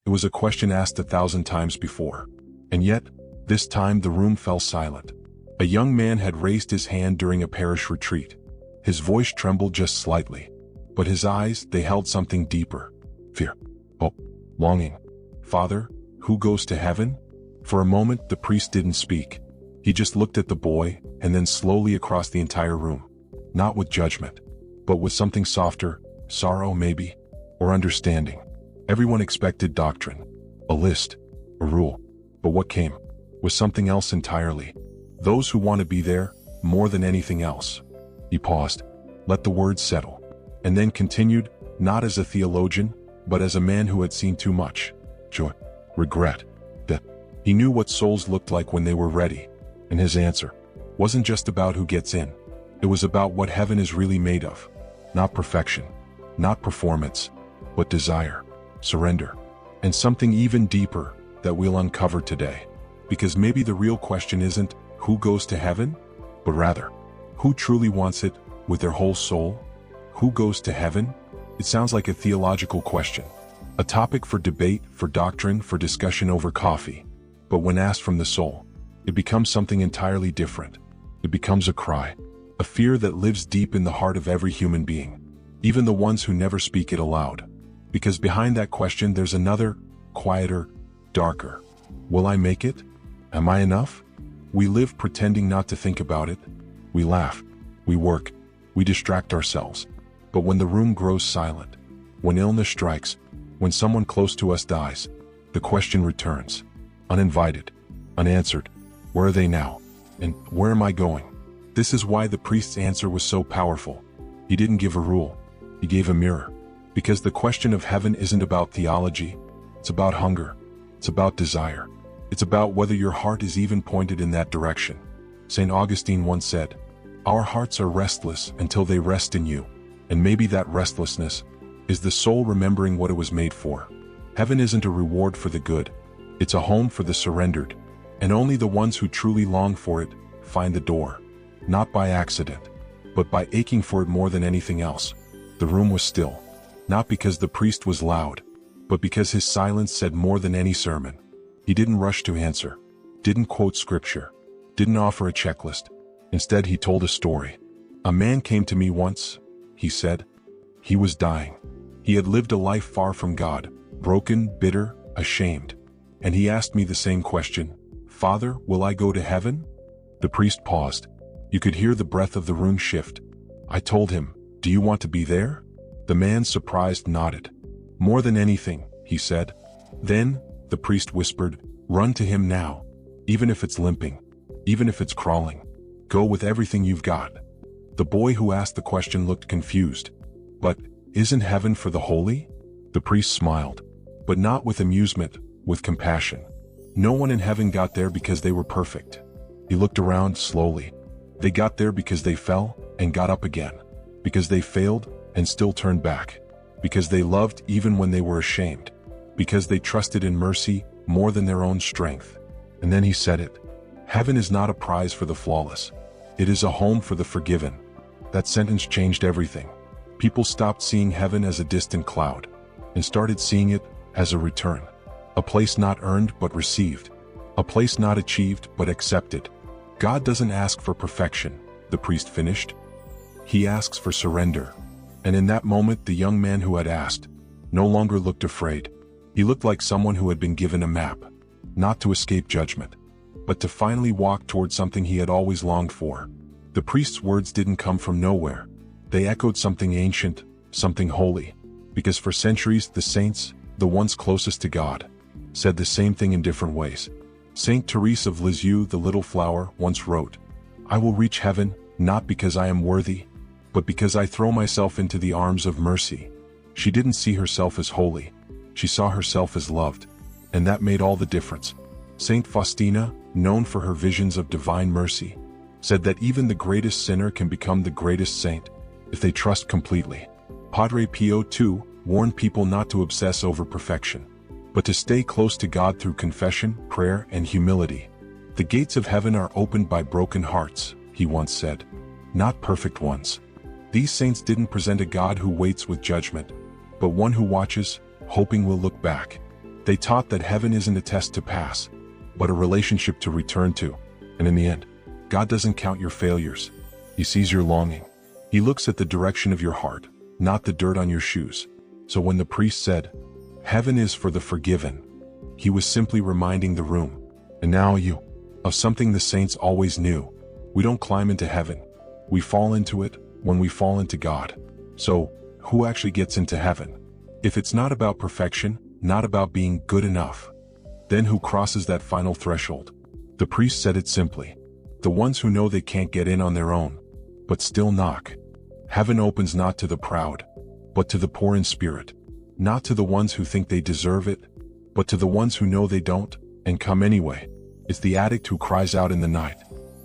It was a question asked 1,000 times before. And yet, this time the room fell silent. A young man had raised his hand during a parish retreat. His voice trembled just slightly, but his eyes, they held something deeper. Fear. Hope. Longing. Father, who goes to heaven? For a moment, the priest didn't speak. He just looked at the boy, and then slowly across the entire room. Not with judgment, but with something softer, sorrow maybe, or understanding. Everyone expected doctrine, a list, a rule. But what came was something else entirely. Those who want to be there, more than anything else. He paused, let the words settle, and then continued, not as a theologian, but as a man who had seen too much. Joy, regret, death. He knew what souls looked like when they were ready, and his answer wasn't just about who gets in. It was about what heaven is really made of. Not perfection, not performance, but desire, surrender, and something even deeper that we'll uncover today. Because maybe the real question isn't who goes to heaven, but rather, who truly wants it with their whole soul? Who goes to heaven? It sounds like a theological question, a topic for debate, for doctrine, for discussion over coffee. But when asked from the soul, it becomes something entirely different. It becomes a cry, a fear that lives deep in the heart of every human being, even the ones who never speak it aloud. Because behind that question there's another, quieter, darker. Will I make it? Am I enough? We live pretending not to think about it. We laugh, we work, we distract ourselves. But when the room grows silent, when illness strikes, when someone close to us dies, the question returns, uninvited, unanswered. Where are they now? And where am I going? This is why the priest's answer was so powerful. He didn't give a rule, he gave a mirror. Because the question of heaven isn't about theology, it's about hunger, it's about desire. It's about whether your heart is even pointed in that direction. St. Augustine once said, "Our hearts are restless until they rest in you." And maybe that restlessness is the soul remembering what it was made for. Heaven isn't a reward for the good, it's a home for the surrendered. And only the ones who truly long for it find the door. Not by accident, but by aching for it more than anything else. The room was still, not because the priest was loud, but because his silence said more than any sermon. He didn't rush to answer, didn't quote scripture, didn't offer a checklist. Instead, he told a story. A man came to me once, he said. He was dying. He had lived a life far from God, broken, bitter, ashamed. And he asked me the same question, "Father, will I go to heaven?" The priest paused. You could hear the breath of the room shift. I told him, "Do you want to be there?" The man, surprised, nodded. "More than anything," he said. Then, the priest whispered, "Run to him now. Even if it's limping, even if it's crawling. Go with everything you've got." The boy who asked the question looked confused. "But isn't heaven for the holy?" The priest smiled, but not with amusement, with compassion. No one in heaven got there because they were perfect. He looked around slowly. They got there because they fell and got up again, because they failed and still turned back, because they loved even when they were ashamed, because they trusted in mercy more than their own strength. And then he said it. Heaven is not a prize for the flawless. It is a home for the forgiven. That sentence changed everything. People stopped seeing heaven as a distant cloud and started seeing it as a return. A place not earned but received. A place not achieved but accepted. God doesn't ask for perfection, the priest finished. He asks for surrender. And in that moment, the young man who had asked no longer looked afraid. He looked like someone who had been given a map, not to escape judgment, but to finally walk toward something he had always longed for. The priest's words didn't come from nowhere. They echoed something ancient, something holy, because for centuries the saints, the ones closest to God, said the same thing in different ways. Saint Therese of Lisieux, the little flower, once wrote, "I will reach heaven, not because I am worthy, but because I throw myself into the arms of mercy." She didn't see herself as holy. She saw herself as loved. And that made all the difference. Saint Faustina, known for her visions of divine mercy, said that even the greatest sinner can become the greatest saint if they trust completely. Padre Pio II warned people not to obsess over perfection, but to stay close to God through confession, prayer, and humility. The gates of heaven are opened by broken hearts, he once said, not perfect ones. These saints didn't present a God who waits with judgment, but one who watches, hoping we'll look back. They taught that heaven isn't a test to pass, but a relationship to return to. And in the end, God doesn't count your failures. He sees your longing. He looks at the direction of your heart, not the dirt on your shoes. So when the priest said, "Heaven is for the forgiven," he was simply reminding the room, and now you, of something the saints always knew. We don't climb into heaven. We fall into it when we fall into God. So, who actually gets into heaven? If it's not about perfection, not about being good enough, then who crosses that final threshold? The priest said it simply. The ones who know they can't get in on their own, but still knock. Heaven opens not to the proud, but to the poor in spirit. Not to the ones who think they deserve it, but to the ones who know they don't, and come anyway. It's the addict who cries out in the night,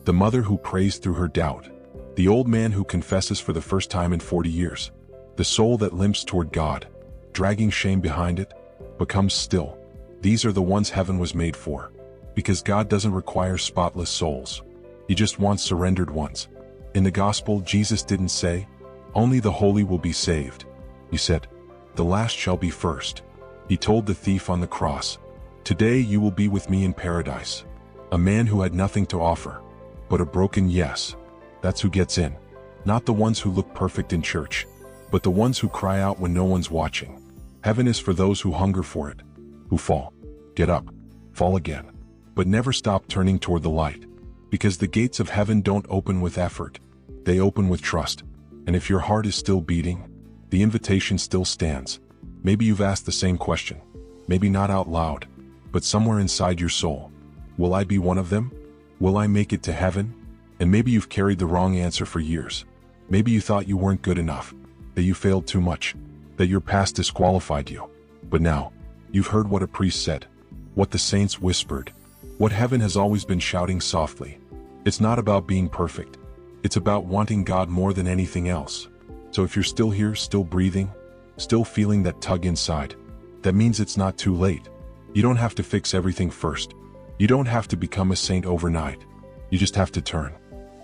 the mother who prays through her doubt, the old man who confesses for the first time in 40 years, the soul that limps toward God, dragging shame behind it, becomes still. These are the ones heaven was made for, because God doesn't require spotless souls. He just wants surrendered ones. In the gospel, Jesus didn't say, "Only the holy will be saved." He said, "The last shall be first." He told the thief on the cross, "Today you will be with me in paradise." A man who had nothing to offer, but a broken yes. That's who gets in. Not the ones who look perfect in church, but the ones who cry out when no one's watching. Heaven is for those who hunger for it, who fall, get up, fall again, but never stop turning toward the light. Because the gates of heaven don't open with effort, they open with trust. And if your heart is still beating, the invitation still stands. Maybe you've asked the same question, maybe not out loud, but somewhere inside your soul. Will I be one of them? Will I make it to heaven? And maybe you've carried the wrong answer for years. Maybe you thought you weren't good enough, that you failed too much, that your past disqualified you. But now, you've heard what a priest said, what the saints whispered, what heaven has always been shouting softly. It's not about being perfect. It's about wanting God more than anything else. So if you're still here, still breathing, still feeling that tug inside, that means it's not too late. You don't have to fix everything first. You don't have to become a saint overnight. You just have to turn,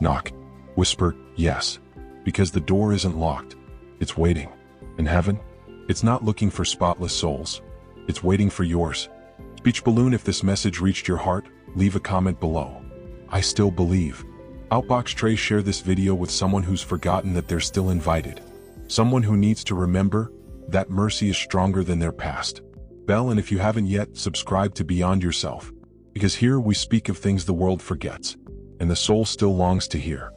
knock, whisper, yes. Because the door isn't locked. It's waiting. And heaven? It's not looking for spotless souls. It's waiting for yours. Speech balloon, if this message reached your heart, leave a comment below. I still believe. Outbox Tray, share this video with someone who's forgotten that they're still invited. Someone who needs to remember that mercy is stronger than their past. Bell, and if you haven't yet, subscribe to Beyond Yourself. Because here we speak of things the world forgets, and the soul still longs to hear.